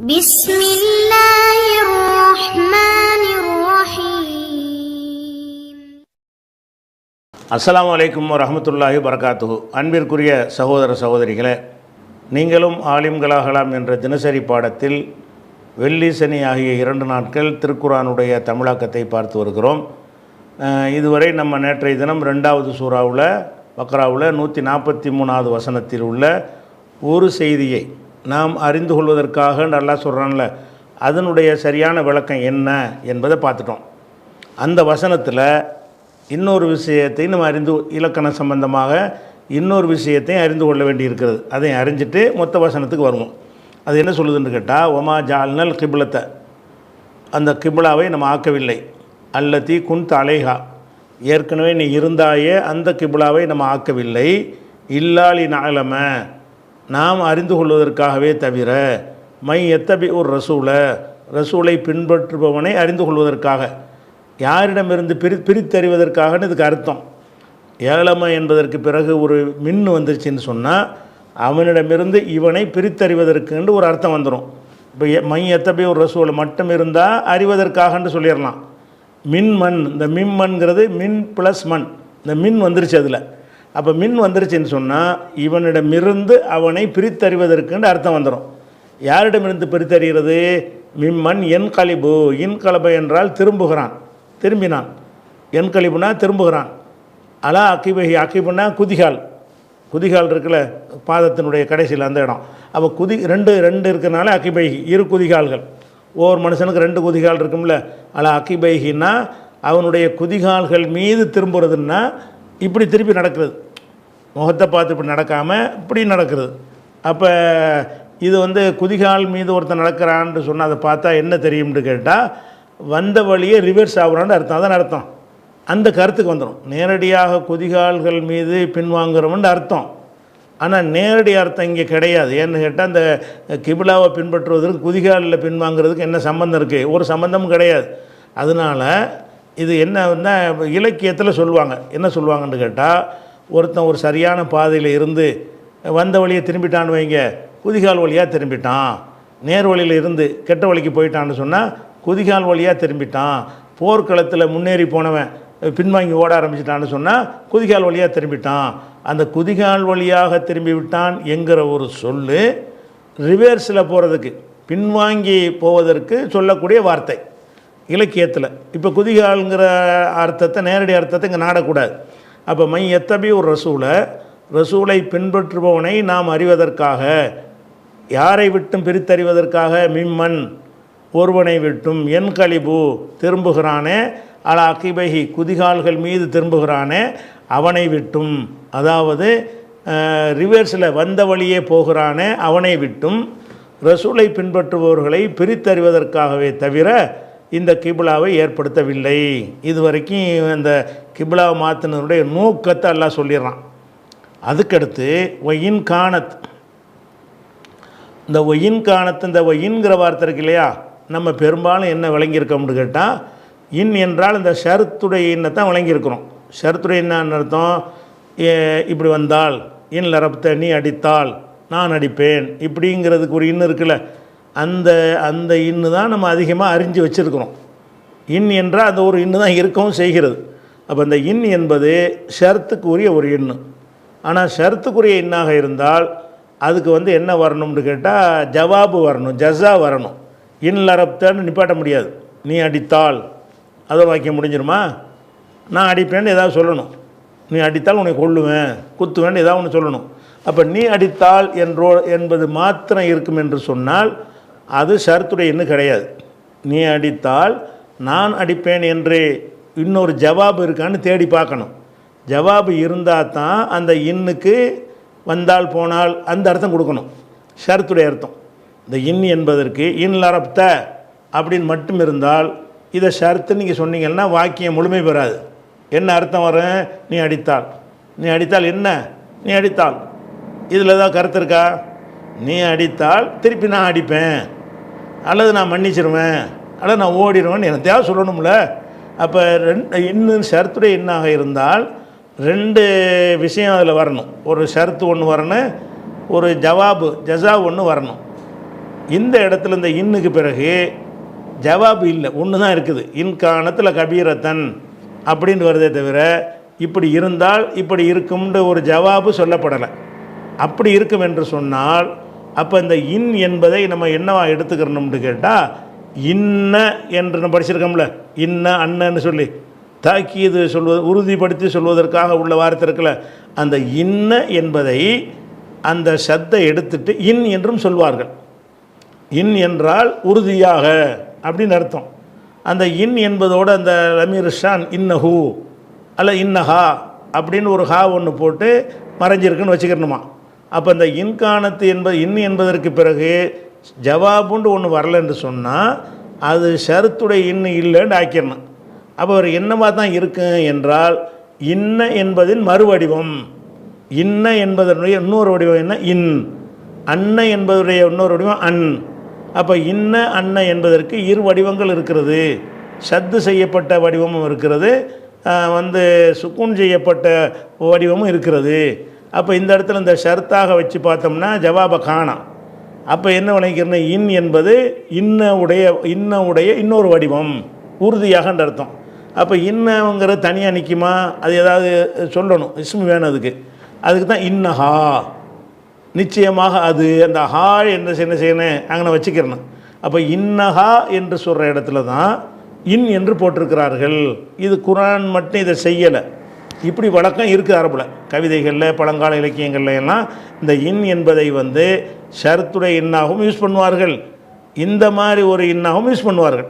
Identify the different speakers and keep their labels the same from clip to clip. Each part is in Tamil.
Speaker 1: بسم الله الرحمن الرحيم.
Speaker 2: அஸ்ஸலாமு அலைக்கும் வரஹ்மத்துல்லாஹி வபரகாத்துஹு. அன்பிற்குரிய சகோதர சகோதரிகளே, நீங்களும் ஆலிம்களாகலாம் என்ற தினசரி பாடத்தில் வெள்ளி சனி ஆகிய 2 நாட்கள் திருக்குர்ஆனுடைய தமிழாக்கத்தை பார்த்து வருகிறோம். இதுவரை நம்ம நேற்றைய தினம் 2வது சூறாவில் பக்ராவில் 143வது வசனத்தில் உள்ள ஒரு செய்தியை நாம் அறிந்து கொள்வதற்காக அல்லாஹ் சொல்கிறான்ல, அதனுடைய சரியான விளக்கம் என்ன என்பதை பார்த்துட்டோம். அந்த வசனத்தில் இன்னொரு விஷயத்தை நம்ம இலக்கண சம்பந்தமாக இன்னொரு விஷயத்தையும் அறிந்து கொள்ள வேண்டி இருக்கிறது. அதை அறிஞ்சிட்டு மொத்த வசனத்துக்கு வருவோம். அது என்ன சொல்லுதுன்னு கேட்டால், ஒமா ஜால்னல் கிப்லத்தை, அந்த கிப்லாவை நம்ம ஆக்கவில்லை. அல்லதி குன்த் அலைஹா, ஏற்கனவே நீ இருந்தாயே அந்த கிப்லாவை நம்ம ஆக்கவில்லை. இல்லாலி நாலம, நாம் அறிந்து கொள்வதற்காகவே தவிர, மை எத்தபி ஒரு ரசூலை பின்பற்றுபவனை அறிந்து கொள்வதற்காக, யாரிடமிருந்து பிரித்தறிவதற்காகன்னு இதுக்கு அர்த்தம். ஏழம என்பதற்கு பிறகு ஒரு மின் வந்துருச்சுன்னு சொன்னால் அவனிடமிருந்து இவனை பிரித்தறிவதற்குன்னு ஒரு அர்த்தம் வந்துடும். இப்போ மை எத்தபி ஒரு ரசூலை மட்டும் இருந்தால் அறிவதற்காகன்னு சொல்லிடலாம். மின்மண், இந்த மின்மண்ங்கிறது மின் ப்ளஸ் மண், இந்த மின் வந்துருச்சு அதில். அப்போ மின் வந்துருச்சுன்னு சொன்னால் இவனிடமிருந்து அவனை பிரித்தறிவதற்குன்னு அர்த்தம் வந்துடும். யாரிடமிருந்து பிரித்தறிகிறது? மிம்மன் என் கலிபு, இன்கலப என்றால் திரும்புகிறான், திரும்பினான். என் கலிபுனா திரும்புகிறான். அலா அக்கிபஹி, அக்கிபுனா குதிகால், குதிகால் இருக்குல்ல பாதத்தினுடைய கடைசியில் அந்த இடம். அப்போ ரெண்டு இருக்கிறனால அக்கிபைஹி, 2 குதிகால்கள். ஒவ்வொரு மனுஷனுக்கு 2 குதிகால் இருக்கும்ல. அலா அக்கிபைஹின்னா அவனுடைய குதிகால்கள் மீது திரும்புறதுன்னா இப்படி திருப்பி நடக்கிறது, முகத்தை பார்த்து இப்படி நடக்காமல் இப்படி நடக்கிறது. அப்போ இது குதிகால் மீது ஒருத்தன் நடக்கிறான்னு சொன்னால் அதை பார்த்தா என்ன தெரியும்னு கேட்டால், வந்த வழியே ரிவர்ஸ் ஆகுறான்னு அர்த்தம். அதான் அர்த்தம். அந்த கருத்துக்கு வந்துடும். நேரடியாக குதிகால்கள் மீது பின்வாங்குறோம்னு அர்த்தம். ஆனால் நேரடி அர்த்தம் இங்கே கிடையாது. ஏன்னு கேட்டால், அந்த கிபிலாவை பின்பற்றுவதற்கு குதிகாலில் பின்வாங்கிறதுக்கு என்ன சம்பந்தம் இருக்குது? ஒரு சம்பந்தமும் கிடையாது. அதனால் இது என்னன்னா இலக்கியத்தில் சொல்லுவாங்க. என்ன சொல்லுவாங்கன்னு கேட்டால், ஒருத்தன் ஒரு சரியான பாதையில் இருந்து வந்த வழியை திரும்பிட்டான்னு வைங்க, குதிகால் வழியாக திரும்பிட்டான். நேர் வழியில் இருந்து கெட்ட வழிக்கு போயிட்டான்னு சொன்னால் குதிகால் வழியாக திரும்பிட்டான். போர்க்களத்தில் முன்னேறி போனவன் பின்வாங்கி ஓட ஆரம்பிச்சிட்டான்னு சொன்னால் குதிகால் வழியாக திரும்பிட்டான். அந்த குதிகால் வழியாக திரும்பி விட்டான் என்கிற ஒரு சொல்லு ரிவர்ஸில் போகிறதுக்கு, பின்வாங்கி போவதற்கு சொல்லக்கூடிய வார்த்தை இலக்கியத்தில். இப்போ குதிகால்ங்கிற அர்த்தத்தை, நேரடி அர்த்தத்தை இங்கே நாடக்கூடாது. அப்போ மை எத்தபி ஒரு ரசூலை பின்பற்றுபவனை நாம் அறிவதற்காக, யாரை விட்டும் பிரித்தறிவதற்காக, மிம்மன் ஒருவனை விட்டும், என் கலிபு திரும்புகிறானே, அலா அகிபஹி குதிகால்கள் மீது திரும்புகிறானே அவனை விட்டும், அதாவது ரிவர்ஸில் வந்த வழியே போகிறானே அவனை விட்டும் ரசூலை பின்பற்றுபவர்களை பிரித்தறிவதற்காகவே தவிர இந்த கிபிலாவை ஏற்படுத்தவில்லை. இதுவரைக்கும் இந்த கிபிலாவை மாற்றினதுடைய நோக்கத்தை எல்லாம் சொல்லிடுறான். அதுக்கடுத்து ஒயின் காணத், இந்த ஒயின் காணத்து, இந்த ஒயின்கிற வார்த்தை இருக்கு இல்லையா, நம்ம பெரும்பாலும் என்ன விளங்கியிருக்கோம்னு கேட்டால், இன் என்றால் இந்த ஷருத்துடைய இன்னை தான் விளங்கியிருக்கிறோம். ஷருத்துடைய என்னன்னு அர்த்தம்? இப்படி வந்தால், இன் லரப்த நீ அடித்தால் நான் அடிப்பேன், இப்படிங்கிறதுக்கு ஒரு இன்னு இருக்குல்ல, அந்த இன்னு தான் நம்ம அதிகமாக அறிஞ்சு வச்சுருக்கிறோம். இன் என்றால் அந்த ஒரு இன்னு தான் இருக்கவும் செய்கிறது. அப்போ இந்த இன் என்பது ஷர்த்துக்குரிய ஒரு எண்ணு. ஆனால் ஷர்த்துக்குரிய எண்ணாக இருந்தால் அதுக்கு என்ன வரணும்னு கேட்டால் ஜவாபு வரணும், ஜஸா வரணும். இன் லரப்தன்னு நிப்பாட்ட முடியாது. நீ அடித்தால் அதை வாக்கியம் முடிஞ்சிருமா? நான் அடிப்பேன்னு ஏதாவது சொல்லணும். நீ அடித்தால் உன்னை கொல்லுவேன், குத்துவேன்னு ஏதாவது ஒன்று சொல்லணும். அப்போ நீ அடித்தால் என்பது மாத்திரம் இருக்கும் என்று சொன்னால் அது ஷர்த்துடைய எண்ணு கிடையாது. நீ அடித்தால் நான் அடிப்பேன் என்று இன்னொரு ஜவாபு இருக்கான்னு தேடி பார்க்கணும். ஜவாபு இருந்தால் தான் அந்த இன்னுக்கு வந்தால் போனால் அந்த அர்த்தம் கொடுக்கணும், ஷர்த்துடைய அர்த்தம். இந்த இன் என்பதற்கு இன் லரப்த அப்படின்னு மட்டும் இருந்தால் இதை ஷர்த்து நீங்கள் சொன்னீங்கன்னா வாக்கியம் முழுமை பெறாது. என்ன அர்த்தம் வரும்? நீ அடித்தால், நீ அடித்தால் என்ன? நீ அடித்தால் இதில் ஏதாவது கருத்து இருக்கா? நீ அடித்தால் திருப்பி நான் அடிப்பேன், அல்லது நான் மன்னிச்சிருவேன், அல்லது நான் ஓடிடுவேன், எனக்கு தேவை சொல்லணும்ல. அப்போ இன்னும் ஷர்த்துடைய எண்ணாக இருந்தால் 2 விஷயம் அதில் வரணும். ஒரு ஷர்த்து ஒன்று வரணும், ஒரு ஜவாபு ஜஸா ஒன்று வரணும். இந்த இடத்துல இந்த இன்னுக்கு பிறகு ஜவாபு இல்லை, ஒன்று தான் இருக்குது. இன்கானத்தில் கபீரத்தன் அப்படின்னு வருதே தவிர இப்படி இருந்தால் இப்படி இருக்கும்ன்ற ஒரு ஜவாபு சொல்லப்படலை. அப்படி இருக்கும் என்று சொன்னால் அப்போ இந்த இன் என்பதை நம்ம என்னவா எடுத்துக்கிறோம்னு கேட்டால், இன்ன என்று நம்ம படிச்சிருக்கோம்ல, இன்ன அண்ணன்னு சொல்லி தாக்கீது சொல்வது, உறுதிப்படுத்தி சொல்வதற்காக உள்ள வார்த்தை இருக்குல்ல, அந்த இன்ன என்பதை அந்த சத்தை எடுத்துட்டு இன் என்றும் சொல்வார்கள். இன் என்றால் உறுதியாக அப்படின்னு அர்த்தம். அந்த இன் என்பதோடு அந்த லமீர் ஷான் இன்னஹூ அல்ல இன்னஹா அப்படின்னு ஒரு ஹா ஒன்று போட்டு மறைஞ்சிருக்குன்னு வச்சுக்கிறணுமா. அப்போ இந்த இன்கானத்து என்பது இன் என்பதற்கு பிறகு ஜவாபுண்டு ஒன்று வரலன்னு சொன்னால் அது ஷருத்துடைய இன்னும் இல்லைன்னு ஆக்கிடணும். அப்போ அவர் என்னவா தான் இருக்கு என்றால் இன்ன என்பதின் மறுவடிவம். இன்ன என்பதனுடைய இன்னொரு வடிவம் என்ன? இன். அன்ன என்பதுடைய இன்னொரு வடிவம் அன். அப்போ இன்ன அன்ன என்பதற்கு இரு வடிவங்கள் இருக்கிறது. சத்து செய்யப்பட்ட வடிவமும் இருக்கிறது, சுக்கூன் செய்யப்பட்ட வடிவமும் இருக்கிறது. அப்போ இந்த இடத்துல இந்த ஷர்த்தாக வச்சு பார்த்தோம்னா ஜவாபை காணாம். அப்போ என்ன விளைக்கிறேன்னா இன் என்பது இன்னவுடைய இன்னொரு வடிவம், உறுதியாகன்ற அர்த்தம். அப்போ இன்னங்கிறது தனியாக நிற்குமா? அது ஏதாவது சொல்லணும், இஸ்மு வேணும் அதுக்கு தான் இன்னஹா, நிச்சயமாக அது. அந்த ஹா என்ன செய்யணும் அங்கே வச்சுக்கிறணும். அப்போ இன்னஹா என்று சொல்கிற இடத்துல தான் இன் என்று போட்டிருக்கிறார்கள். இது குர்ஆன் மட்டும் இதை செய்யலை, இப்படி வழக்கம் இருக்குது அரபில். கவிதைகளில் பழங்கால இலக்கியங்கள்ல எல்லாம் இந்த இன் என்பதை ஷர்த்துடைய இன்னாகவும் யூஸ் பண்ணுவார்கள், இந்த மாதிரி ஒரு இன்னாகவும் யூஸ் பண்ணுவார்கள்.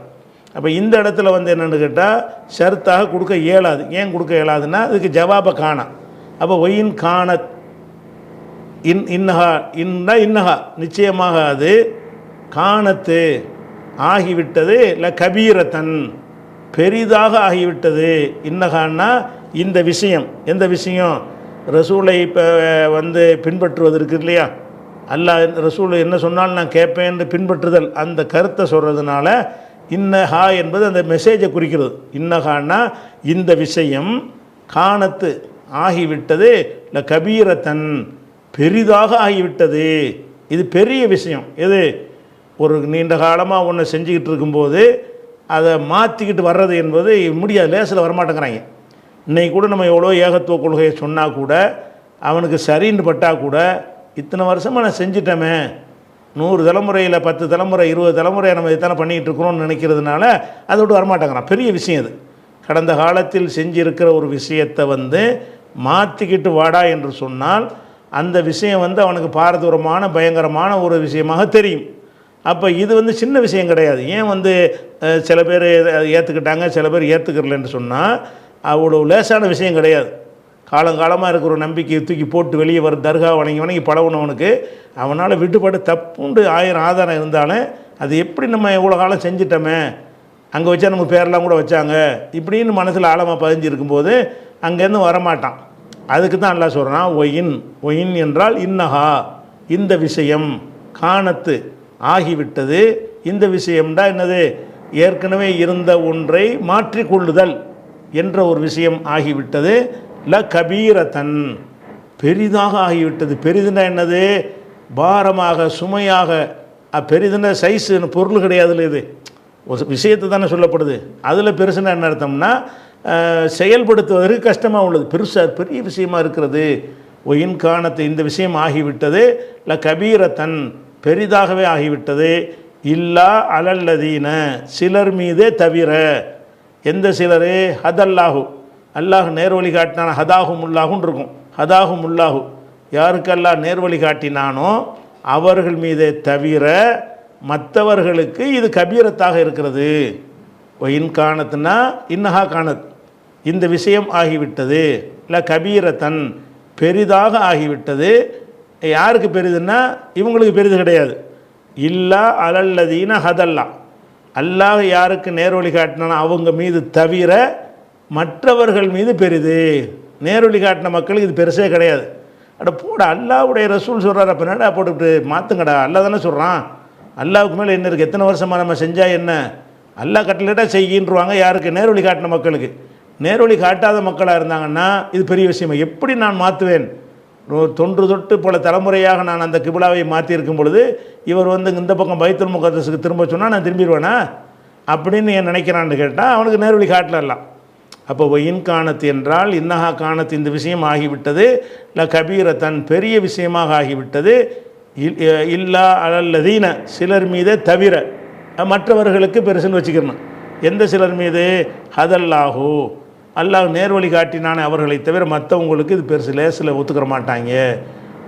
Speaker 2: அப்போ இந்த இடத்துல என்னென்னு கேட்டால் ஷர்த்தாக கொடுக்க இயலாது. ஏன் கொடுக்க இயலாதுன்னா அதுக்கு ஜவாபை காணாம். அப்போ ஒயின் காணத் இன்னஹா இன்னஹா நிச்சயமாக அது காணத்து ஆகிவிட்டது, இல்லை கபீரத்தன் பெரிதாக ஆகிவிட்டது. இன்னஹான்னா இந்த விஷயம். எந்த விஷயம்? ரசூலை இப்போ பின்பற்றுவது இருக்குது இல்லையா, அல்லாஹ் ரசூல் என்ன சொன்னாலும் நான் கேட்பேன்னு பின்பற்றுதல், அந்த கருத்தை சொல்கிறதுனால இன்னஹா என்பது அந்த மெசேஜை குறிக்கிறது. இன்னஹான்னா இந்த விஷயம், காணத்து ஆகிவிட்டது, இல்லை கபீரத்தன் பெரிதாக ஆகிவிட்டது. இது பெரிய விஷயம். எது? ஒரு நீண்ட காலமாக ஒன்று செஞ்சுக்கிட்டு இருக்கும்போது அதை மாற்றிக்கிட்டு வர்றது என்பது முடியாது, லேசில் வரமாட்டேங்கிறாங்க. இன்றைக்கி கூட நம்ம எவ்வளோ ஏகத்துவ கொள்கையை சொன்னால் கூட அவனுக்கு சரின்னு பட்டால் கூட இத்தனை வருஷமாக நான் செஞ்சிட்டோமே, 100 தலைமுறையில் 10 தலைமுறை 20 தலைமுறையை நம்ம இத்தனை பண்ணிக்கிட்டு இருக்கிறோம்னு நினைக்கிறதுனால அதை விட்டு வரமாட்டேங்கிறான். பெரிய விஷயம் இது. கடந்த காலத்தில் செஞ்சிருக்கிற ஒரு விஷயத்தை மாற்றிக்கிட்டு வாடா என்று சொன்னால் அந்த விஷயம் அவனுக்கு பாரதூரமான பயங்கரமான ஒரு விஷயமாக தெரியும். அப்போ இது சின்ன விஷயம் கிடையாது. ஏன் சில பேர் ஏற்றுக்கிட்டாங்க, சில பேர் ஏற்றுக்கிறலன்னு சொன்னால் அவ்வளோ லேசான விஷயம் கிடையாது. காலங்காலமாக இருக்கிற ஒரு நம்பிக்கையை தூக்கி போட்டு வெளியே வர தர்கா வணங்கி பழகுனவனுக்கு அவனால் விட்டுப்பட்டு தப்புண்டு 1000 ஆதாரம் இருந்தாலும் அது எப்படி நம்ம எவ்வளோ காலம் செஞ்சிட்டோமே, அங்கே வச்சா நம்ம பேரெல்லாம் கூட வச்சாங்க இப்படின்னு மனசில் ஆழமாக பதிஞ்சிருக்கும்போது அங்கேருந்து வரமாட்டான். அதுக்கு தான் அல்லாஹ் சொல்கிறான் ஒயின் என்றால் இன்னஹா இந்த விஷயம், காணத்து ஆகிவிட்டது. இந்த விஷயம்டா என்னது? ஏற்கனவே இருந்த ஒன்றை மாற்றிக்கொள்ளுதல் என்ற ஒரு விஷயம் ஆகிவிட்டது. ல கபீரத்தன் பெரிதாக ஆகிவிட்டது. பெரிதுன்னா என்னது? பாரமாக, சுமையாக. பெரிதுன்னா சைஸு பொருள் கிடையாதுல்ல, இது ஒரு விஷயத்தை தானே சொல்லப்படுது. அதில் பெருசுன்னா என்ன அர்த்தம்னா செயல்படுத்துவதற்கு கஷ்டமாக உள்ளது, பெரிய விஷயமா இருக்கிறது. ஒயின் காணத்து இந்த விஷயம் ஆகிவிட்டது, ல கபீரத்தன் பெரிதாகவே ஆகிவிட்டது. இல்லா அலல்லதீன சிலர் மீதே தவிர. எந்த சிலர்? ஹதல்லாஹு அல்லாஹ் நேர்வழி காட்டினான, ஹதாஹும் உல்லாஹுன்னு இருக்கும். ஹதாஹும் உல்லாஹு யாருக்கெல்லாம் நேர்வழி காட்டினானோ அவர்கள் மீதே தவிர மற்றவர்களுக்கு இது கபீரத்தாக இருக்கிறது. ஒயின் காணத்துனா இன்னஹா காணத் இந்த விஷயம் ஆகிவிட்டது, இல்லை கபீரத்தன் பெரிதாக ஆகிவிட்டது. யாருக்கு பெரிதுன்னா இவங்களுக்கு பெரிது கிடையாது. இல்லா அலல்லதீன ஹதல்லா அல்லாஹ் யாருக்கு நேர்வழி காட்டினானோ அவங்க மீது தவிர மற்றவர்கள் மீது பெரிது. நேர்வழி காட்டின மக்களுக்கு இது பெருசே கிடையாது. போட அல்லாஹ்வுடைய ரசூல் சொல்கிறார், அப்போ என்னடா போட்டுக்கிட்டு மாற்றுங்கடா, அல்லாஹ் தானே சொல்கிறான். அல்லாஹ்வுக்கு மேலே என்ன இருக்குது? எத்தனை வருஷமாக நம்ம செஞ்சால் என்ன? அல்லாஹ் கட்டளையிட்டா செய்கின்றுவாங்க. யாருக்கு? நேர்வழி காட்டின மக்களுக்கு. நேர்வழி காட்டாத மக்களாக இருந்தாங்கன்னா இது பெரிய விஷயமா? எப்படி நான் மாற்றுவேன்? தொன்று தொட்டு பல தலைமுறையாக நான் அந்த கிபிலாவை மாற்றியிருக்கும் பொழுது இவர் வந்து இந்த பக்கம் பைத்துல் முகத்தஸுக்கு திரும்ப சொன்னால் நான் திரும்பிடுவேனா அப்படின்னு ஏன் நினைக்கிறான்னு கேட்டால் அவனுக்கு நேர்வழி காட்டலாம். அப்போ இன்கானத்து என்றால் இன்னஹா கானத்து, இந்த விஷயம் ஆகிவிட்டது, இல்லை கபீரத்தன் பெரிய விஷயமாக ஆகிவிட்டது, இல்லா அலல்லதீன சிலர் மீதே தவிர மற்றவர்களுக்கு பெருசுன்னு வச்சுக்கணும். எந்த சிலர் மீது? ஹதல்லாஹு அல்லாஹ் நேர்வழி காட்டினானே அவர்களை தவிர மற்றவங்களுக்கு இது பெருசு லேசில் ஒத்துக்கிற மாட்டாங்க.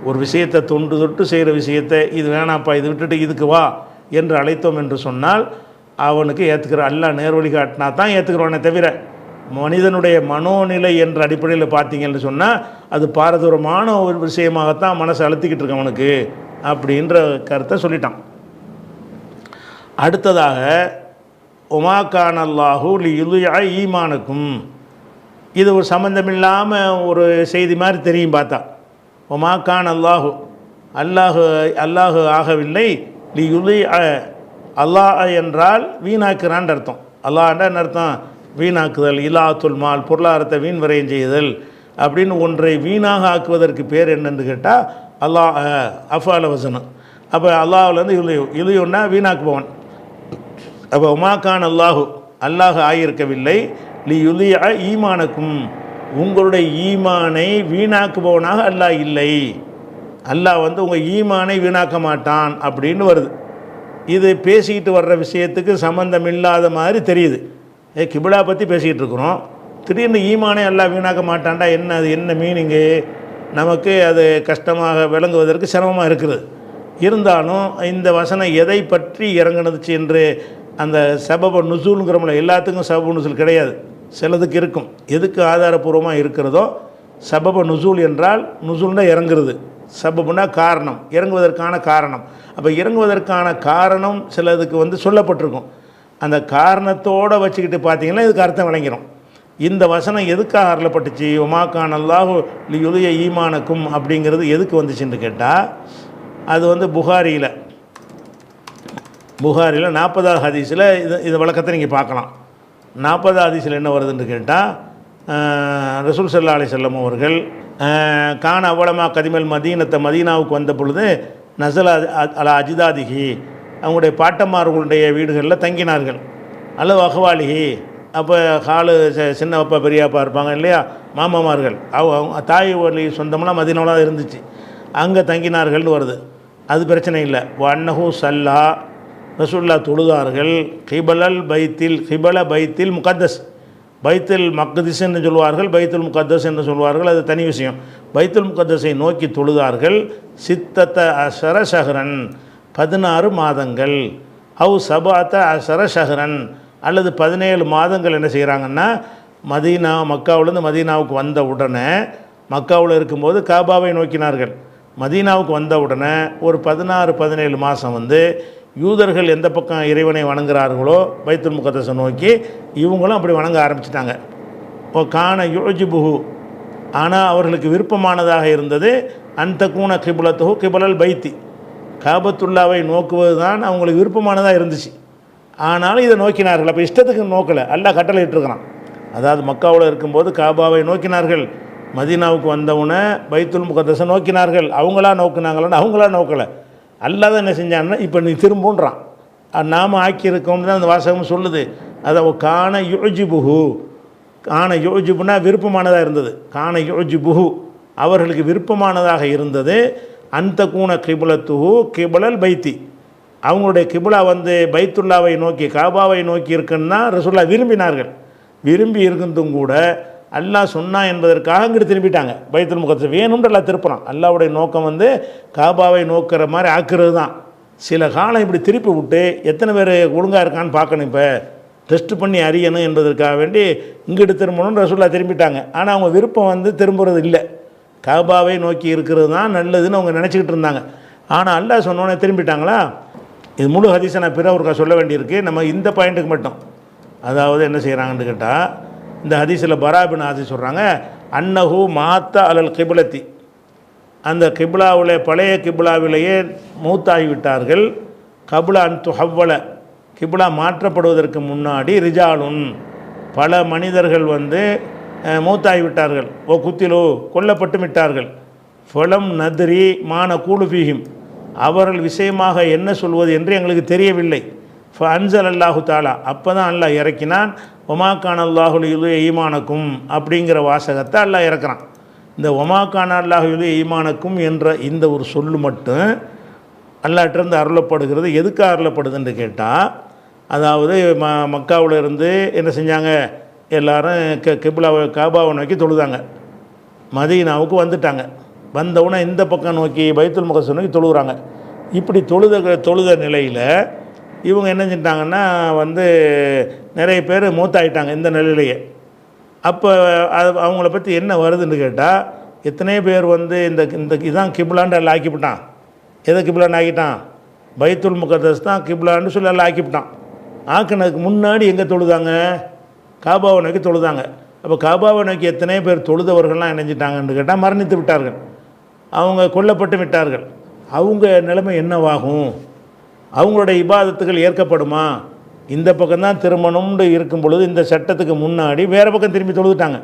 Speaker 2: ஒரு விஷயத்தை தொண்டு தொட்டு செய்கிற விஷயத்தை இது வேணாப்பா இது விட்டுட்டு இதுக்கு வா என்று அழைத்தோம் என்று சொன்னால் அவனுக்கு ஏற்றுக்கிற அல்லாஹ் நேர்வழி காட்டினா தான் ஏற்றுக்கிறவனே தவிர மனிதனுடைய மனோநிலை என்ற அடிப்படையில் பார்த்தீங்கன்னு சொன்னால் அது பாரதூரமான ஒரு விஷயமாகத்தான் மனசை அழுத்திக்கிட்டு இருக்கு அவனுக்கு அப்படின்ற கருத்தை சொல்லிட்டான். அடுத்ததாக ஒமாக்கான் அல்லாஹூ லியுலியா ஈமானுக்கும், இது ஒரு சம்பந்தமில்லாமல் ஒரு செய்தி மாதிரி தெரியும் பார்த்தா. ஒமாக்கான் அல்லாஹு அல்லாஹு ஆகவில்லை, லியுலியா அல்லாஹ் என்றால் வீணாக்குறான் அர்த்தம். அல்லாஹ்ன்ற அர்த்தம் வீணாக்குதல், இலாத்துல் மால் பொருளாதாரத்தை வீண் விரயம் செய்தல் அப்படின்னு ஒன்றை வீணாக ஆக்குவதற்கு பேர் என்னென்னு கேட்டால் அல்லாஹ் அஃபால வசனம். அப்போ அல்லாஹ்லேருந்து இலையுன்னா வீணாக்குபவன். அப்போ உமாக்கான் அல்லாஹ் ஆகியிருக்கவில்லை, லி யுலியா ஈமானுக்கும் உங்களுடைய ஈமானை வீணாக்குபவனாக அல்லாஹ் இல்லை. அல்லாஹ் வந்து உங்கள் ஈமானை வீணாக்க மாட்டான் அப்படின்னு வருது. இது பேசிக்கிட்டு வர்ற விஷயத்துக்கு சம்பந்தம் இல்லாத மாதிரி தெரியுது. கிபிலா பற்றி பேசிக்கிட்டு இருக்கிறோம், திடீர்னு ஈமானை அல்லாஹ் வீணாக்க மாட்டான்டா என்ன, அது என்ன மீனிங்கு? நமக்கு அது கஷ்டமாக விளங்குவதற்கு சிரமமாக இருக்குது. இருந்தாலும் இந்த வசனம் எதை பற்றி இறங்குனதுச்சு என்று அந்த சபப நுசூலுங்கிறோம்ல, எல்லாத்துக்கும் சபப நுசூல் கிடையாது, சிலதுக்கு இருக்கும். எதுக்கு ஆதாரபூர்வமாக இருக்கிறதோ சபப நுசூல் என்றால் நுசூல்னா இறங்குறது, சபபுனா காரணம், இறங்குவதற்கான காரணம். அப்போ இறங்குவதற்கான காரணம் சிலதுக்கு வந்து சொல்லப்பட்டிருக்கும். அந்த காரணத்தோடு வச்சுக்கிட்டு பார்த்தீங்கன்னா இதுக்கு அர்த்தம் விளங்கிடும். இந்த வசனம் எதுக்காக அருளப்பட்டுச்சு? ஒமாக்கான் அல்லாஹு லியுலியா ஈமானுக்கும் அப்படிங்கிறது எதுக்கு வந்துச்சுன்னு கேட்டால் அது வந்து புகாரியில் 40வது ஹதீஸில் இது விளக்கத்தை நீங்கள் பார்க்கலாம். 40வது ஹதீஸில் என்ன வருதுன்னு கேட்டால் ரசூல் ஸல்லல்லாஹு அலைஹி வஸல்லம் அவர்கள் கான அவ்வளமா கதிமல் மதீனாவுக்கு வந்த பொழுது நஸல அலா அஜிதாதிகி அவங்களுடைய பாட்டமார்களுடைய வீடுகளில் தங்கினார்கள். அல்லது அகவாலிகி அப்போ காலு சின்ன அப்பா பெரியப்பா இருப்பாங்க இல்லையா, மாமாமார்கள், அவங்க தாய் வழி சொந்தம்லாம் மதீனாவில் இருந்துச்சு, அங்கே தங்கினார்கள்னு வருது. அது பிரச்சனை இல்லை. வன்னஹு சல்லா ரசூலுல்லாஹ் தொழுதார்கள் கிபல பைத்தில் முகத்தஸ், பைத்துல் மக்திஸ் என்று சொல்வார்கள், பைத்துல் முகத்தஸ் என்று சொல்வார்கள், அது தனி விஷயம். பைத்துல் முகத்தஸை நோக்கி தொழுதார்கள். சித்தத்த அஷர ஷஹரன் 16 மாதங்கள், அவு சபாத்த அஷர ஷஹரன் அல்லது 17 மாதங்கள் என்ன செய்கிறாங்கன்னா மக்காவிலேருந்து மதீனாவுக்கு வந்த உடனே, மக்காவில் இருக்கும்போது காபாவை நோக்கினார்கள். மதீனாவுக்கு வந்த உடனே ஒரு 16-17 மாதம் வந்து யூதர்கள் எந்த பக்கம் இறைவனை வணங்குகிறார்களோ பைத்துல் முகத்தஸை நோக்கி இவங்களும் அப்படி வணங்க ஆரம்பிச்சிட்டாங்க. இப்போ கான யோஜிபுஹு, ஆனால் அவர்களுக்கு விருப்பமானதாக இருந்தது அந்த கூன கிபுலத்துஹு கிபலல் பைத்தி, காபத்துல்லாவை நோக்குவது தான் அவங்களுக்கு விருப்பமானதாக இருந்துச்சு. ஆனாலும் இதை நோக்கினார்கள். அப்போ இஷ்டத்துக்கு நோக்கலை, அல்லாஹ் கட்டளை இட்டுருக்கிறான். அதாவது மக்காவில் இருக்கும்போது காபாவை நோக்கினார்கள், மதீனாவுக்கு வந்தவுடனே பைத்துல் முகத்தஸை நோக்கினார்கள். அவங்களா நோக்கினாங்களான்னு அவங்களா நோக்கலை, அல்லாஹ் தான் என்ன செஞ்சான்னா இப்போ நீ திரும்புன்றான், நாம் ஆக்கியிருக்கோம்னு தான் அந்த வாசகம் சொல்லுது. அதை கான யோஜிபுஹு, கான யோஜிபுனா விருப்பமானதாக இருந்தது, கான யோஜிபுஹு அவர்களுக்கு விருப்பமானதாக இருந்தது. அந்த கூன கிபுலத்துஹு கிபலல் பைத்தி, அவங்களுடைய கிபுலா வந்து பைத்துல்லாவை நோக்கி காபாவை நோக்கி இருக்குன்னா ரசூலுல்லாஹ் விரும்பினார்கள். விரும்பி இருந்தும் கூட அல்லாஹ் சொன்னா என்பதற்காக இங்கிட்டு திரும்பிட்டாங்க. பைத்துல் முகத்தஸ் வேணும்ன்ற எல்லாம் திருப்புறான். அல்லாஹ்வுடைய நோக்கம் வந்து காபாவை நோக்கிற மாதிரி ஆக்குறது தான். சில காலம் இப்படி திருப்பி விட்டு எத்தனை பேர் ஒழுங்காக இருக்கான்னு பார்க்கணும், இப்போ டெஸ்ட் பண்ணி அறியணும் என்பதற்காக வேண்டி இங்கிட்டு திரும்பணும்னு ரசூலுல்லாஹ் திரும்பிட்டாங்க. ஆனால் அவங்க விருப்பம் வந்து திரும்புறது இல்லை, காபாவை நோக்கி இருக்கிறது தான் நல்லதுன்னு அவங்க நினச்சிக்கிட்டு இருந்தாங்க. ஆனால் அல்லாஹ் சொன்னோன்னே திரும்பிட்டாங்களா. இது முழு ஹதீஸை நான் பிற ஒருக்கா சொல்ல வேண்டியிருக்கு. நம்ம இந்த பாயிண்ட்டுக்கு மட்டும், அதாவது என்ன செய்கிறாங்கன்னு கேட்டால் இந்த ஹதீஸில் பரா பின் ஆசிஸ் சொல்கிறாங்க, அன்னஹு மாத்தா அலல் கிபிலத்தி, அந்த கிபிலாவில் பழைய கிபிலாவிலேயே மூத்தாகிவிட்டார்கள். கபுலா அன் துஹவ்வல, கிபிலா மாற்றப்படுவதற்கு முன்னாடி ரிஜாலுன் பல மனிதர்கள் வந்து மூத்தாகிவிட்டார்கள். ஓ குத்திலோ கொல்லப்பட்டு விட்டார்கள். ஃபலம் நத்ரி மான கூலுஃபீஹிம், அவர்கள் விஷயமாக என்ன சொல்வது என்று எங்களுக்கு தெரியவில்லை. அன்சல் அல்லாஹு தாலா, அப்போ தான் அல்லாஹ் இறக்கினான் ஒமாக்கான் அல்லாஹுலு ஈமானக்கும் அப்படிங்கிற வாசகத்தை அல்லாஹ் இறக்குறான். இந்த ஒமாக்கான் அல்லாஹுலு ஈமானக்கும் என்ற இந்த ஒரு சொல்லு மட்டும் அல்லாஹ்ட்டிருந்து அருளப்படுகிறது. எதுக்காக அருளப்படுதுன்னு கேட்டால், அதாவது மக்காவில் இருந்து என்ன செஞ்சாங்க, எல்லாரும் கிப்லாவை காபாவை நோக்கி தொழுதாங்க. மதீனாவுக்கு வந்துட்டாங்க. வந்தவுடனே இந்த பக்கம் நோக்கி பைத்துல் முகஸ் நோக்கி தொழுகிறாங்க. இப்படி தொழுத நிலையில் இவங்க என்ன செஞ்சிட்டாங்கன்னா நிறைய பேர் மூத்தாயிட்டாங்க இந்த நிலையிலேயே. அப்போ அவங்கள பற்றி என்ன வருதுன்னு கேட்டால், எத்தனை பேர் இந்த இதான் கிப்லான்னு எல்லாம் ஆக்கிவிட்டான். எதை கிப்லான்னு ஆக்கிட்டான்? பைத்துல் முகத்தஸ் தான் கிப்லான்னு சொல்லி எல்லாம் ஆக்கிவிட்டான். ஆக்கினதுக்கு முன்னாடி எங்கே தொழுதாங்க? காபாவை நோக்கி தொழுதாங்க. அப்போ காபாவை நோக்கி எத்தனை பேர் தொழுதவர்கள்லாம் இணைஞ்சிட்டாங்கன்னு கேட்டால் மரணித்து விட்டார்கள், அவங்க கொல்லப்பட்டு விட்டார்கள். அவங்க நிலைமை என்னவாகும்? அவங்களுடைய இபாதத்துகள் ஏற்கப்படுமா? இந்த பக்கம்தான் திருமணம்னு இருக்கும் பொழுது இந்த சட்டத்துக்கு முன்னாடி வேறு பக்கம் திரும்பி தொழுதுட்டாங்க.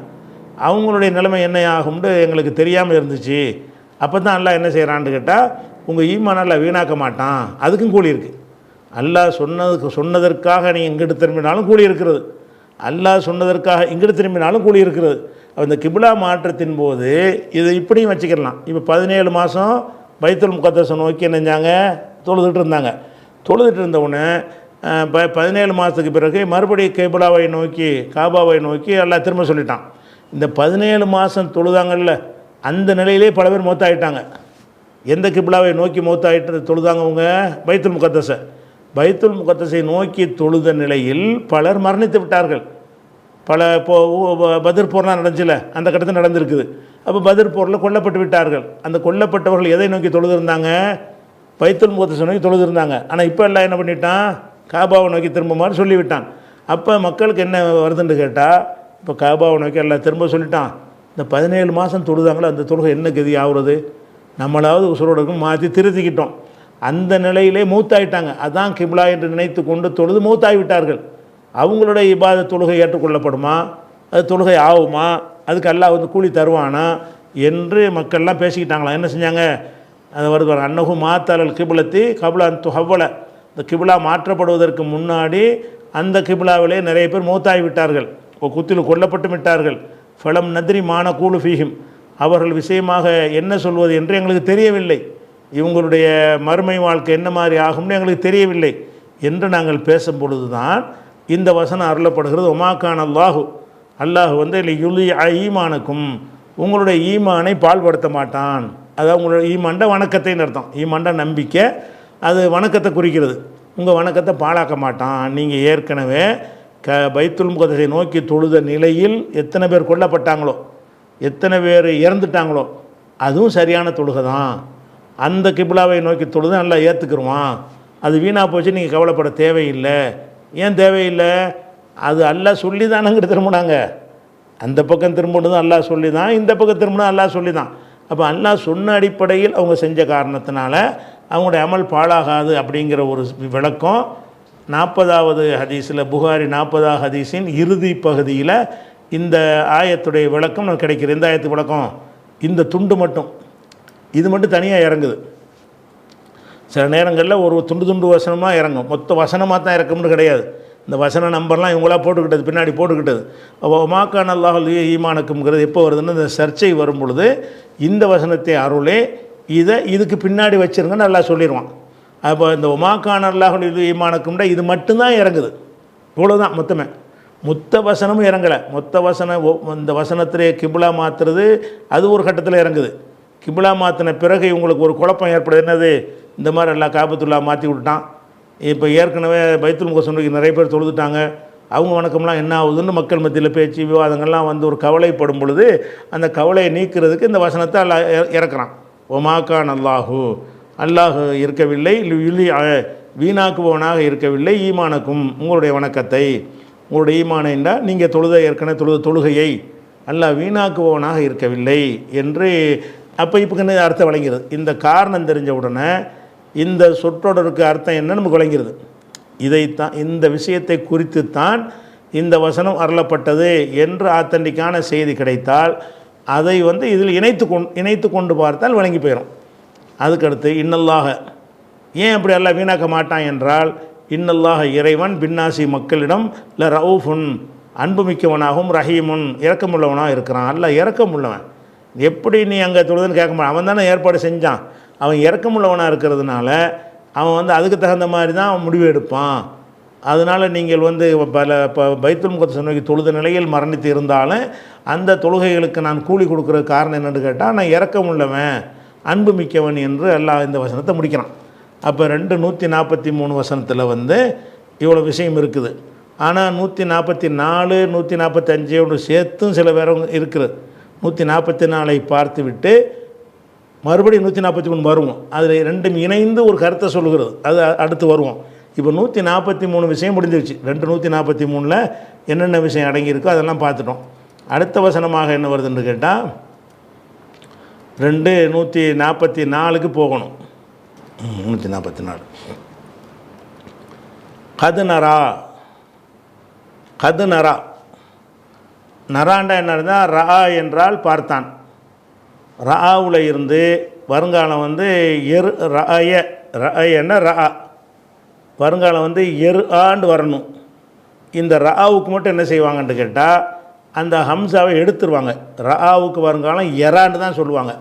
Speaker 2: அவங்களுடைய நிலைமை என்ன ஆகும்னு எங்களுக்கு தெரியாமல் இருந்துச்சு. அப்போ தான் அல்லாஹ் என்ன செய்கிறான்னு கேட்டால், உங்கள் ஈமான் அல்லாஹ் வீணாக்க மாட்டான், அதுக்கும் கூலி இருக்குது. அல்லாஹ் சொன்னதற்காக நீ எங்கிட்டு திரும்பினாலும் கூலி இருக்கிறது, அல்லாஹ் சொன்னதற்காக இங்கிட்டு திரும்பினாலும் கூலி இருக்கிறது. அந்த கிப்லா மாற்றத்தின் போது இதை இப்படியும் வச்சுக்கலாம். இப்போ 17 மாதம் பைத்துல் முகத்தஸை நோக்கி என்னஞ்சாங்க, தொழுதுட்டு இருந்தாங்க. தொழுதுட்டு இருந்தவுடனே 17 மாதத்துக்கு பிறகு மறுபடியும் கிப்லாவை நோக்கி காபாவை நோக்கி எல்லாம் திரும்ப சொல்லிட்டான். இந்த 17 மாதம் தொழுதாங்கல்ல, அந்த நிலையிலே பல பேர் மௌத்தாயிட்டாங்க. எந்த கிப்லாவை நோக்கி மௌத்தாயிட்டு தொழுதாங்க? அவங்க பைத்துல் முகத்தஸை. பைத்துல் முகத்தஸை நோக்கி தொழுத நிலையில் பலர் மரணித்து விட்டார்கள். பல பத்ர் போர்லாம் நடந்துச்சுல, அந்த கட்டத்தில் நடந்திருக்குது. அப்போ பத்ர் போரில் கொல்லப்பட்டு விட்டார்கள். அந்த கொல்லப்பட்டவர்கள் எதை நோக்கி தொழுதுருந்தாங்க? பைத்துல் முகத்தஸை நோக்கி தொழுதுருந்தாங்க. ஆனால் இப்போ எல்லாம் என்ன பண்ணிட்டான்? காபாவை நோக்கி திரும்புமாறு சொல்லிவிட்டான். அப்போ மக்களுக்கு என்ன வருதுன்னு கேட்டால், இப்போ காபாவை நோக்கி எல்லாம் திரும்ப சொல்லிட்டான். இந்த 17 மாதம் தொழுதாங்களோ அந்த தொழுகை என்ன கதி ஆகுறது? நம்மளாவது உசுரோடுக்கும் மாற்றி திருத்திக்கிட்டோம். அந்த நிலையிலே மூத்தாயிட்டாங்க. அதான் கிப்லா என்று நினைத்து கொண்டு தொழுது மூத்தாகிவிட்டார்கள். அவங்களுடைய இபாத தொழுகை ஏற்றுக்கொள்ளப்படுமா? அது தொழுகை ஆகுமா? அதுக்கு அல்லாஹ் கூலி தருவானா என்று மக்கள்லாம் பேசிக்கிட்டாங்களாம். என்ன செஞ்சாங்க? அது வருது, அன்னஹு மாத்தல் கிப்லத்தி கபுலா துஹவ்வல, இந்த கிப்லா மாற்றப்படுவதற்கு முன்னாடி அந்த கிப்லாவிலே நிறைய பேர் மூத்தாகி விட்டார்கள், குத்தில் கொல்லப்பட்டு விட்டார்கள். ஃபலம் நத்ரி மான கூலு ஃபீஹிம், அவர்கள் விஷயமாக என்ன சொல்வது என்று எங்களுக்கு தெரியவில்லை, இவங்களுடைய மறுமை வாழ்க்கை என்ன மாதிரி ஆகும்னு எங்களுக்கு தெரியவில்லை என்று நாங்கள் பேசும் பொழுது தான் இந்த வசனம் அருளப்படுகிறது. ஒமாக்கான் அல்லாஹு, அல்லாஹ் இல்லை யுலி ஈமானுக்கும், உங்களுடைய ஈமானை பால்படுத்த மாட்டான். அதாவது உங்களுடைய ஈமாண்ட வணக்கத்தைன்னு அர்த்தம். ஈமாண்ட நம்பிக்கை, அது வணக்கத்தை குறிக்கிறது. உங்கள் வணக்கத்தை பாழாக்க மாட்டான். நீங்கள் ஏற்கனவே பைத்துல் முகத்தஸை நோக்கி தொழுத நிலையில் எத்தனை பேர் கொல்லப்பட்டாங்களோ, எத்தனை பேர் இறந்துட்டாங்களோ, அதுவும் சரியான தொழுகை தான். அந்த கிப்லாவை நோக்கி தொழுது நல்லா ஏற்றுக்குருவான். அது வீணாக போச்சு, நீங்கள் கவலைப்பட தேவையில்லை. ஏன் தேவையில்லை? அது அல்லாஹ் சொல்லி தான் அங்கிட்டு திரும்பினாங்க. அந்த பக்கம் திரும்பினது அல்லாஹ் சொல்லி தான், இந்த பக்கம் திரும்பினா அல்லாஹ் சொல்லி தான். அப்போ அல்லாஹ் சொன்ன அடிப்படையில் அவங்க செஞ்ச காரணத்தினால அவங்களுடைய அமல் பாழாகாது அப்படிங்கிற ஒரு விளக்கம் 40வது ஹதீஸில், புகாரி 40வது ஹதீஸின் இறுதி பகுதியில் இந்த ஆயத்துடைய விளக்கம் நமக்கு கிடைக்கிது. இந்த ஆயத்து விளக்கம் இந்த துண்டு மட்டும், இது மட்டும் தனியாக இறங்குது. சில நேரங்களில் ஒரு துண்டு வசனமாக இறங்கும், மொத்த வசனமாக தான் இறக்கும்னு கிடையாது. இந்த வசன நம்பர்லாம் இவங்களா போட்டுக்கிட்டது, பின்னாடி போட்டுக்கிட்டது. ஒமாக்கான் அல்லாஹுல் ஈமானுக்குங்கிறது எப்போ வருதுன்னு இந்த சர்ச்சை வரும் பொழுது இந்த வசனத்தை அருளே இதுக்கு பின்னாடி வச்சுருங்கன்னு நல்லா சொல்லிடுவான். அப்போ இந்த ஒமாக்கான் அல்லாஹுல் ஈமானுக்கும்னா இது மட்டும்தான் இறங்குது, இவ்வளோதான் மொத்தமே. மொத்த வசனமும் இறங்கலை. மொத்த வசனம் இந்த வசனத்திலே கிப்லா மாற்றுறது அது ஒரு கட்டத்தில் இறங்குது. கிப்லா மாற்றின பிறகு இவங்களுக்கு ஒரு குழப்பம் ஏற்படுது. என்னது? இந்த மாதிரி எல்லாம் காபத்துல்லா மாற்றி விட்டான், இப்போ ஏற்கனவே பைத்துல் முகஸுக்கு நிறைய பேர் தொழுதுட்டாங்க, அவங்க வணக்கம்லாம் என்ன ஆகுதுன்னு மக்கள் மத்தியில் பேச்சு விவாதங்கள்லாம் ஒரு கவலைப்படும் பொழுது அந்த கவலையை நீக்கிறதுக்கு இந்த வசனத்தை அல்லாஹ் இறக்குறான். ஒமாக்கான் அல்லாஹு, அல்லாஹ் இருக்கவில்லை, வீணாக்குபவனாக இருக்கவில்லை, ஈமானுக்கும் உங்களுடைய வணக்கத்தை, உங்களுடைய ஈமானை என்றால் நீங்கள் ஏற்கனவே தொழுகையை அல்லாஹ் வீணாக்குபவனாக இருக்கவில்லை என்று. அப்போ இப்போ அர்த்தம் வழங்கிறது. இந்த காரணம் தெரிஞ்ச உடனே இந்த சொற்றொடருக்கு அர்த்தம் என்னன்னு நமக்கு வழங்கிறது. இதைத்தான், இந்த விஷயத்தை குறித்து தான் இந்த வசனம் அருளப்பட்டது என்று ஆத்தண்டிக்கான செய்தி கிடைத்தால் அதை வந்து இதில் இணைத்து கொண்டு பார்த்தால் வழங்கி போயிடும். அதுக்கடுத்து இன்னல்லாக ஏன் அப்படி எல்லாம் வீணாக்க மாட்டான் என்றால், இன்னல்லாக இறைவன் பின்னாசி மக்களிடம் ல ரவுஃபுன் அன்புமிக்கவனாகவும் ரஹீமுன் இரக்கமுள்ளவனாக இருக்கிறான். அல்ல இரக்கமுள்ளவன். எப்படி நீ அங்கே தொழுதுன்னு கேட்க மாட்டான். அவன் தானே ஏற்பாடு செஞ்சான். அவன் இரக்கமுள்ளவனாக இருக்கிறதுனால அவன் வந்து அதுக்கு தகுந்த மாதிரி தான் அவன் முடிவு எடுப்பான். அதனால் நீங்கள் வந்து பைத்துல் முகத்தஸ் நோக்கி தொழுத நிலையில் மரணித்து இருந்தாலும் அந்த தொழுகைகளுக்கு நான் கூலி கொடுக்குற காரணம் என்னென்னு கேட்டால், நான் இரக்கமுள்ளவன் அன்பு மிக்கவன் என்று அல்லாஹ் இந்த வசனத்தை முடிக்கிறான். அப்போ 143 வசனத்தில் வந்து இவ்வளோ விஷயம் இருக்குது. ஆனால் 144 145 சேர்த்தும் சில பேரும் இருக்குது. 144 பார்த்து விட்டு மறுபடியும் 143 வருவோம். அதில் ரெண்டும் இணைந்து ஒரு கருத்தை சொல்லுகிறது. அது அடுத்து வருவோம். இப்போ 143 விஷயம் முடிஞ்சிருச்சு. 143 என்னென்ன விஷயம் அடங்கியிருக்கோ அதெல்லாம் பார்த்துட்டோம். அடுத்த வசனமாக என்ன வருதுன்னு கேட்டால் 144க்கு போகணும். 144 கது நரா நராண்டா என்னன்னா ரா என்றால் பார்த்தான். ராவில் இருந்து வருங்காலம் வந்து ரஅயன்னா ரா வருங்காலம் வந்து ஆண்டு வரணும். இந்த ராவுக்கு மட்டும் என்ன செய்வாங்கன்னு கேட்டால் அந்த ஹம்சாவை எடுத்துருவாங்க. ராவுக்கு வருங்காலம் எரான்னு தான் சொல்லுவாங்க.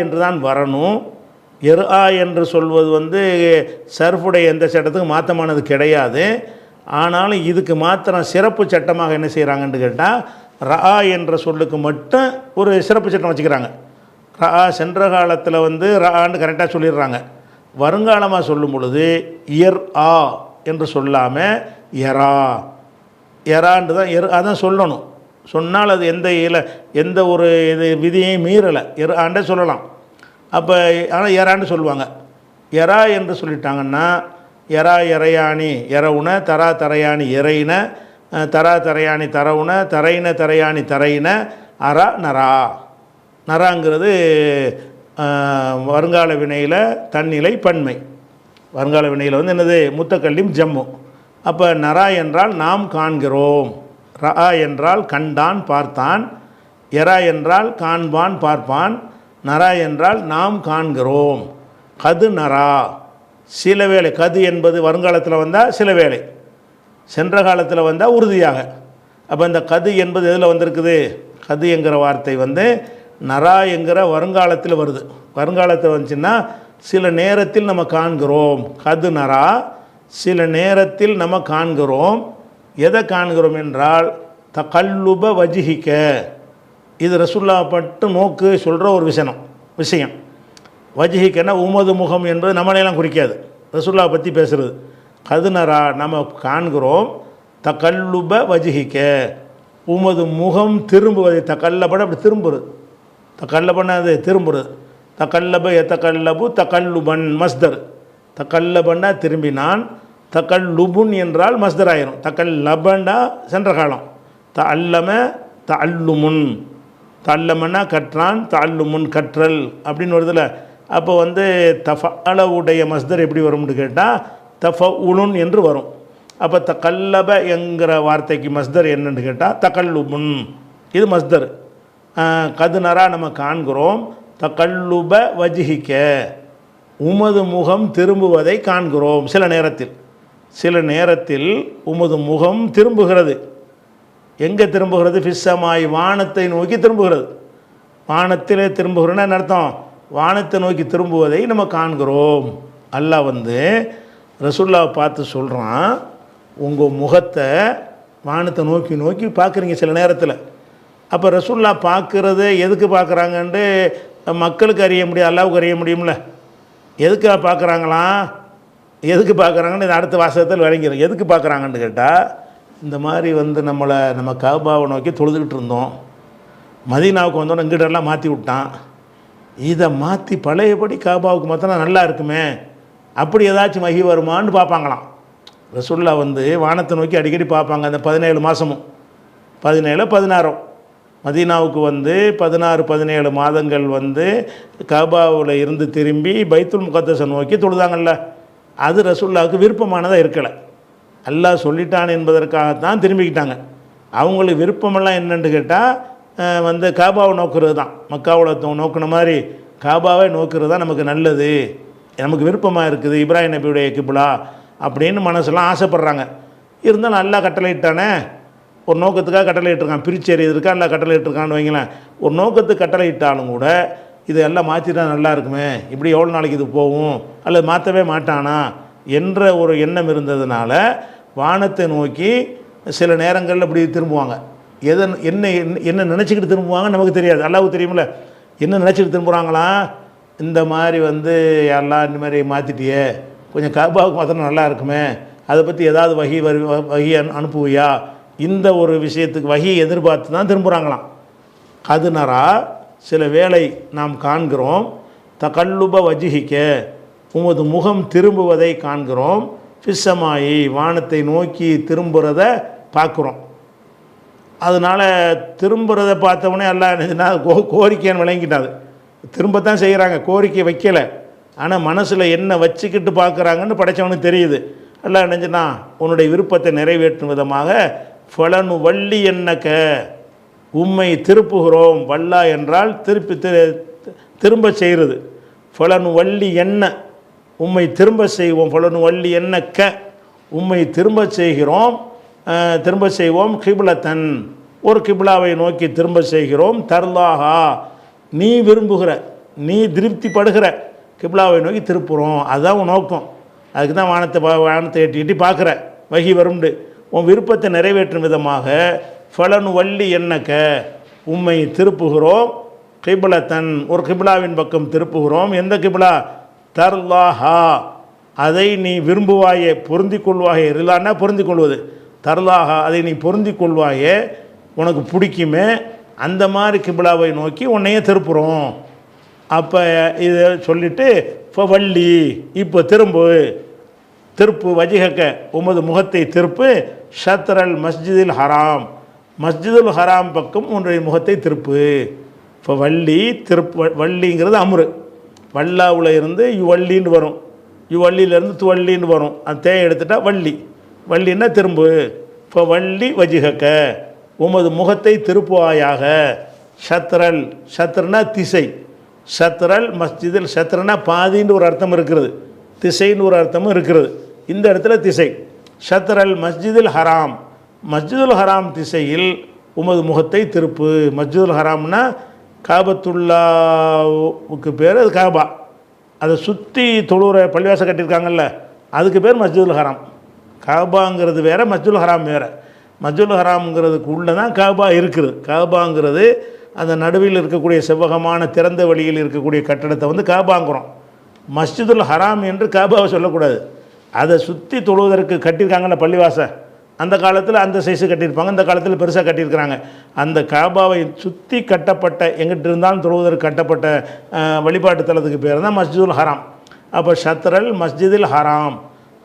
Speaker 2: என்று தான் வரணும். என்று சொல்வது வந்து சர்ஃபுடைய எந்த சட்டத்துக்கும் மாற்றமானது கிடையாது. ஆனாலும் இதுக்கு மாத்திரம் சிறப்பு சட்டமாக என்ன செய்கிறாங்கன்னு கேட்டால், ரா என்ற சொல்லுக்கு மட்டும் ஒரு சிறப்பு சட்டம் வச்சுக்கிறாங்க. ரா சென்ற காலத்தில் வந்து ரான்னு கரெக்டாக சொல்லிடுறாங்க. வருங்காலமாக சொல்லும் பொழுது என்று சொல்லாமல் எரான்னு தான் அதான் சொல்லணும். சொன்னால் அது எந்த ஒரு இது விதியையும் மீறலை. ஆண்டே சொல்லலாம். அப்போ ஆனால் எரான்னு சொல்லுவாங்க. என்று சொல்லிட்டாங்கன்னா இறையாணி எரவுன தரா தரையாணி இறையின தரா தரையாணி தரவுன தரையின தரையாணி தரையின நராங்கிறது வருங்கால வினையில் தன்னிலை பன்மை. வருங்கால வினையில் வந்து என்னது முத்தக்கல்லிம் ஜம்மு. அப்போ நரா என்றால் நாம் காண்கிறோம். ரா என்றால் கண்டான் பார்த்தான். என்றால் காண்பான் பார்ப்பான். நரா என்றால் நாம் காண்கிறோம். கது நரா சில வேளை. கது என்பது வருங்காலத்தில் வந்தால் சில வேளை, சென்ற காலத்தில் வந்தால் உறுதியாக. அப்போ இந்த கது என்பது எதில் வந்திருக்குது? கது என்கிற வார்த்தை வந்து நரா என்கிற வருங்காலத்தில் வருது. வருங்காலத்தில் வந்துச்சுன்னா சில நேரத்தில் நம்ம காண்கிறோம். கது நரா சில நேரத்தில் நம்ம காண்கிறோம். எதை காண்கிறோம் என்றால் தகல்லுப வஜிஹிக்க. இது ரசூல்லா பட்டு நோக்கு சொல்கிற ஒரு விஷயம். வஜிஹிக்கன்னா உமது முகம் என்பது நம்மளையெல்லாம் குறிக்காது. ரசூல்லா பற்றி பேசுகிறது. கதுனரா நம்ம காண்கிறோம். தகல்லுப வஜிஹிக்க உமது முகம் திரும்புவதை. தகல்லபட அப்படி திரும்புறது. தகல்லபன்னா அது திரும்புறது. தகல்லப எத்தகல்லபு தகல்லுபன் மஸ்தர். தகல்லபன்னா திரும்பினான். தகல்லுபுன் என்றால் மஸ்தர் ஆயிரும். தகல்லபன்னா சென்ற காலம். தஅல்லம தஅல்லுமுன். தஅல்லமன்னா கற்றான். தஅல்லுமுன் கற்றல் அப்படின்னு வருதுல. அப்போ வந்து தஃஅலவுடைய மஸ்தர் எப்படி வரும்னு கேட்டால் தஃஉலுன் என்று வரும். அப்போ தகல்லப என்கிற வார்த்தைக்கு மஸ்தர் என்னன்னு கேட்டால் தகல்லுபுன். இது மஸ்தர். கதுனரா நம்ம காண்கிறோம். தகல்லுப வஜிஹிக்க உமது முகம் திரும்புவதை காண்கிறோம். சில நேரத்தில் உமது முகம் திரும்புகிறது. எங்கே திரும்புகிறது? ஃபிஸ்ஸமாய் வானத்தை நோக்கி திரும்புகிறது. வானத்திலே திரும்புகிறோன்னா அர்த்தம் வானத்தை நோக்கி திரும்புவதை நம்ம காண்கிறோம். அல்லாஹ் வந்து ரசூல்லாவை பார்த்து சொல்கிறான், உங்கள் முகத்தை வானத்தை நோக்கி நோக்கி பார்க்குறீங்க சில நேரத்தில். அப்போ ரசூல்லா பார்க்குறது எதுக்கு பார்க்குறாங்கன்ட்டு மக்களுக்கு அறிய முடியும், அல்லாவுக்கு அறிய முடியும்ல. எதுக்காக பார்க்குறாங்களாம்? எதுக்கு பார்க்குறாங்கன்னு இந்த அடுத்த வாசகத்தில் விளங்கிடும். எதுக்கு பார்க்குறாங்கன்னு கேட்டால், இந்த மாதிரி வந்து நம்ம காபாவை நோக்கி தொழுதுகிட்டு இருந்தோம். மதீனாவுக்கு வந்தோன்னே இங்கிட்டெல்லாம் மாற்றி விட்டான். இதை மாற்றி பழையபடி காபாவுக்கு மாற்றினா நல்லா இருக்குமே, அப்படி ஏதாச்சும் மகி வருமானு பார்ப்பாங்களாம். ரசூல்லா வந்து வானத்தை நோக்கி அடிக்கடி பார்ப்பாங்க. அந்த 17 மாதமும் 17 16 மதீனாவுக்கு வந்து 16-17 மாதங்கள் வந்து காபாவில் இருந்து திரும்பி பைத்துல் முகத்தஸை நோக்கி தொழுதாங்கல்ல. அது ரசூல்லாவுக்கு விருப்பமானதாக இருக்கலை. அல்லாஹ் சொல்லிட்டான் என்பதற்காகத்தான் திரும்பிக்கிட்டாங்க. அவங்களுக்கு விருப்பமெல்லாம் என்னென்னு கேட்டால் வந்து காபாவை நோக்கிறது தான். மக்காவில் நோக்கின மாதிரி காபாவை நோக்கிறது தான் நமக்கு நல்லது, நமக்கு விருப்பமாக இருக்குது, இப்ராஹிம் நபியுடைய கிப்லா அப்படின்னு மனசெல்லாம் ஆசைப்பட்றாங்க. இருந்தாலும் நல்லா கட்டளையிட்டானே, ஒரு நோக்கத்துக்காக கட்டளையிட்டிருக்கான், பிரித்து எறியதுக்காக நல்லா கட்டளையிட்டிருக்கான்னு வைங்களேன். ஒரு நோக்கத்துக்கு கட்டளையிட்டாலும் கூட இது எல்லாம் மாற்றிட்டா நல்லா இருக்குமே, இப்படி எவ்வளோ நாளைக்கு இது போகும், அல்லது மாற்றவே மாட்டானா என்ற ஒரு எண்ணம் இருந்ததுனால வானத்தை நோக்கி சில நேரங்களில் இப்படி திரும்புவாங்க. என்ன என்ன நினச்சிக்கிட்டு திரும்புவாங்க நமக்கு தெரியாது, அல்லாஹ்வுக்கு தெரியுமில்ல. என்ன நினச்சிக்கிட்டு திரும்புகிறாங்களாம், இந்த மாதிரி வந்து எல்லாம் இந்த மாதிரி மாற்றிட்டியே, கொஞ்சம் காபாவுக்கு மாத்திரம் நல்லா இருக்குமே, அதை பற்றி ஏதாவது வகி அனுப்புவியா, இந்த ஒரு விஷயத்துக்கு வகியை எதிர்பார்த்து தான் திரும்புகிறாங்களாம். அதுனரா சில வேளை நாம் காண்கிறோம், தகல்லுப வஜிஹிக்க உமது முகம் திரும்புவதை காண்கிறோம், ஃபிஸ்ஸமாயி வானத்தை நோக்கி திரும்புகிறத பார்க்குறோம். அதனால் திரும்புகிறத பார்த்தவொடனே எல்லாம் கோரிக்கைன்னு விளங்கிட்டாது. திரும்பத்தான் செய்கிறாங்க, கோரிக்கை வைக்கலை, ஆனால் மனசில் என்ன வச்சுக்கிட்டு பார்க்குறாங்கன்னு படைத்தவனுக்கு தெரியுது. எல்லாம் நினைஞ்சுனா உன்னுடைய விருப்பத்தை நிறைவேற்றும் விதமாக ஃபலனு வள்ளி என்னக்க உம்மை திருப்புகிறோம். வல்லா என்றால் திரும்ப செய்கிறது. ஃபலனு வள்ளி என்ன உம்மை திரும்ப செய்வோம். ஃபலனு வள்ளி என்னக்க உம்மை திரும்ப செய்வோம். கிப்லத்தன் ஒரு கிப்லாவை நோக்கி திரும்ப செய்கிறோம். தர்லாஹா நீ விரும்புகிற, நீ திருப்திப்படுகிற கிப்லாவை நோக்கி திருப்புகிறோம். அதுதான் உன் நோக்கம். அதுக்கு தான் வானத்தை எட்டி பார்க்குற, வகி வரும்ண்டு உன் விருப்பத்தை நிறைவேற்றும் விதமாக ஃபலனு வள்ளி என்னக்க உம்மை திருப்புகிறோம். கிப்லத்தன் ஒரு கிப்லாவின் பக்கம் திருப்புகிறோம். எந்த கிப்லா? தர்லாஹா அதை நீ விரும்புவாயே, பொருந்தி கொள்வாயே. ரிலான்னா பொருந்தி கொள்வது. தர்லாஹா அதை நீ பொருந்தி கொள்வாயே, உனக்கு பிடிக்குமே, அந்த மாதிரி கிப்லாவை நோக்கி உன்னையே திருப்புகிறோம். அப்போ இதை சொல்லிவிட்டு வள்ளி இப்போ திருப்பு வஜிஹக்க உமது முகத்தை திருப்பு, ஷத்ரல் மஸ்ஜிதில் ஹராம் மஸ்ஜிதுல் ஹராம் பக்கம் உன்னுடைய முகத்தை திருப்பு. இப்போ வள்ளி வள்ளிங்கிறது அமுரு, வல்லாவில் இருந்து வள்ளின்னு வரும், வள்ளியிலேருந்து துவள்ளின்னு வரும். அந்த தேயை எடுத்துட்டா வள்ளின்னா திரும்பு. இப்போ வள்ளி வஜிஹக்க உமது முகத்தை திருப்புவாயாக. ஷத்ரனா திசை, ஷத்ரல் மஸ்ஜிதில் ஷத்ரனா பாதின்னு ஒரு அர்த்தம் இருக்கிறது, திசைன்னு ஒரு அர்த்தமும் இருக்கிறது. இந்த இடத்துல திசை. ஷத்ரல் மஸ்ஜிதில் ஹராம் மஸ்ஜிதுல் ஹராம் திசையில் உமது முகத்தை திருப்பு. மஸ்ஜிதுல் ஹராம்னா காபத்துல்லாவுக்கு பேர், அது காபா. அதை சுற்றி தொழுற பள்ளிவாசல் கட்டியிருக்காங்கல்ல, அதுக்கு பேர் மஸ்ஜிதுல் ஹராம். காபாங்கிறது வேறு, மஸ்ஜிதுல் ஹராம் வேறு. மஸ்ஜிதுல் ஹராம்ங்கிறதுக்கு உள்ளே தான் காபா இருக்குது. காபாங்கிறது அந்த நடுவில் இருக்கக்கூடிய செவ்வகமான திறந்த வழியில் இருக்கக்கூடிய கட்டடத்தை வந்து காபாங்கிறோம். மஸ்ஜிதுல் ஹராம் என்று காபாவை சொல்லக்கூடாது. அதை சுற்றி தொழுவதற்கு கட்டியிருக்காங்கல்ல பள்ளிவாசல், அந்த காலத்தில் அந்த சைஸு கட்டியிருப்பாங்க, இந்த காலத்தில் பெருசாக கட்டியிருக்கிறாங்க. அந்த காபாவை சுற்றி கட்டப்பட்ட, எங்கிட்ட இருந்தாலும் தொழுவதற்கு கட்டப்பட்ட வழிபாட்டு தலத்துக்கு பேர் தான் மஸ்ஜிதுல் ஹராம். அப்போ ஷத்ரல் மஸ்ஜிதுல் ஹராம்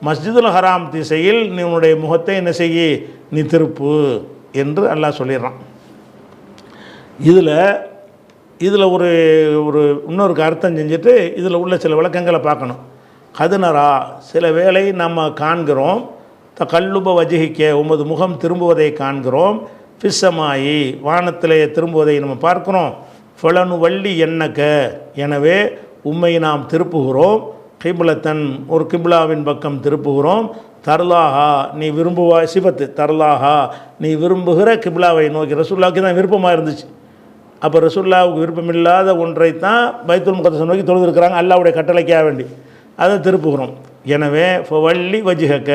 Speaker 2: மஸ்ஜிதுல் ஹராம் திசையில் நீ உன்னுடைய முகத்தை என்ன செய்ய, நீ திருப்பு என்று அல்லாஹ் சொல்லிடுறான். இதில் ஒரு இன்னொரு அர்த்தம் செஞ்சுட்டு இதில் உள்ள சில விளக்கங்களை பார்க்கணும். கதுனரா சில வேளை நம்ம காண்கிறோம், கல்லுப வஜிஹிக்க உமது முகம் திரும்புவதை காண்கிறோம், ஃபிஸ்ஸமாயி வானத்திலே திரும்புவதை நம்ம பார்க்குறோம். ஃபலனு வள்ளி என்னக்க எனவே உம்மை நாம் திருப்புகிறோம். கிப்லத்தன் ஒரு கிப்லாவின் பக்கம் திருப்புகிறோம். தர்லாஹா நீ விரும்புவாய், சிபத்து தர்லாஹா நீ விரும்புகிற கிப்லாவை நோக்கி. ரசூல்லாவுக்கு தான் விருப்பமாக இருந்துச்சு. அப்போ ரசூல்லாவுக்கு விருப்பமில்லாத ஒன்றை தான் பைத்துல் முகத்தஸை நோக்கி தொழுதுருக்கிறாங்க, அல்லாஹ்வுடைய கட்டளைக்காக வேண்டி. அதை திருப்புகிறோம். எனவே வள்ளி வஜிஹக்க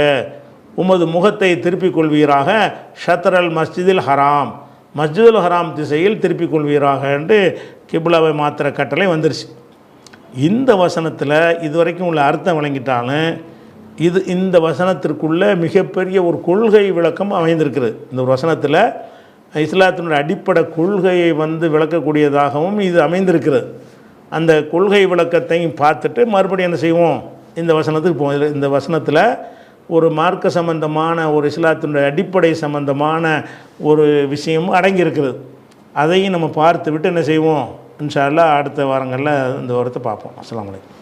Speaker 2: உமது முகத்தை திருப்பிக் கொள்வீராக. ஷத்ரல் மஸ்ஜிதில் ஹராம் மஸ்ஜிதுல் ஹராம் திசையில் திருப்பிக் கொள்வீராக என்று கிப்லாவை மாத்திர கட்டளை வந்துருச்சு. இந்த வசனத்தில் இதுவரைக்கும் உள்ள அர்த்தம் விளங்கிட்டாலும் இந்த வசனத்திற்குள்ள மிகப்பெரிய ஒரு கொள்கை விளக்கம் அமைந்திருக்கிறது. இந்த ஒரு வசனத்தில் இஸ்லாத்தினுடைய அடிப்படை கொள்கையை விளக்கக்கூடியதாகவும் இது அமைந்திருக்கிறது. அந்த கொள்கை விளக்கத்தையும் பார்த்துட்டு மறுபடியும் என்ன செய்வோம், இந்த வசனத்துக்கு போவோம். இந்த வசனத்தில் ஒரு மார்க்க சம்பந்தமான, ஒரு இஸ்லாத்தினுடைய அடிப்படை சம்பந்தமான ஒரு விஷயமும் அடங்கியிருக்கிறது. அதையும் நம்ம பார்த்து விட்டு என்ன செய்வோம், இன்ஷா அல்லாஹ் அடுத்த வாரங்களில் இந்த வாரத்தை பார்ப்போம். அஸ்ஸலாமு அலைக்கும்.